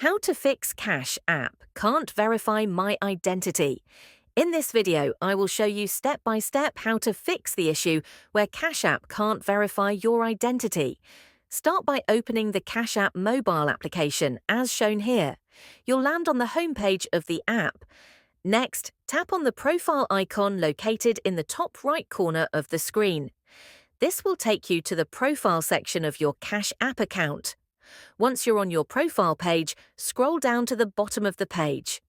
How to fix Cash App can't verify my identity. In this video, I will show you step by step how to fix the issue where Cash App can't verify your identity. Start by opening the Cash App mobile application as shown here. You'll land on the homepage of the app. Next, tap on the profile icon located in the top right corner of the screen. This will take you to the profile section of your Cash App account. Once you're on your profile page, scroll down to the bottom of the page.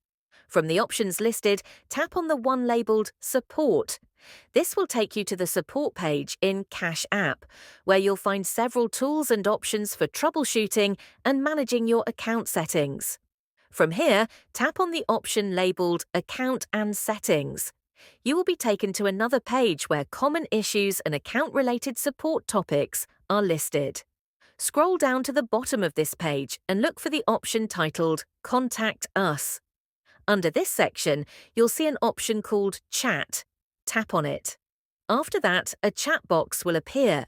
From the options listed, tap on the one labelled Support. This will take you to the support page in Cash App, where you'll find several tools and options for troubleshooting and managing your account settings. From here, tap on the option labelled Account and Settings. You will be taken to another page where common issues and account-related support topics are listed. Scroll down to the bottom of this page and look for the option titled Contact Us. Under this section, you'll see an option called Chat. Tap on it. After that, a chat box will appear.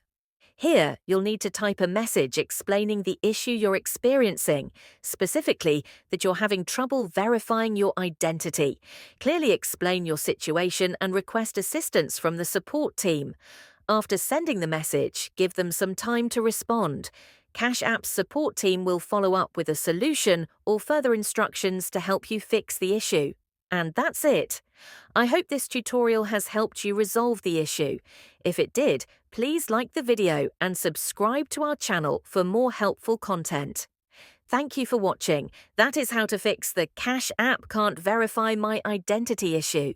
Here, you'll need to type a message explaining the issue you're experiencing, specifically that you're having trouble verifying your identity. Clearly explain your situation and request assistance from the support team. After sending the message, give them some time to respond. Cash App's support team will follow up with a solution or further instructions to help you fix the issue. And that's it. I hope this tutorial has helped you resolve the issue. If it did, please like the video and subscribe to our channel for more helpful content. Thank you for watching. That is how to fix the Cash App can't verify my identity issue.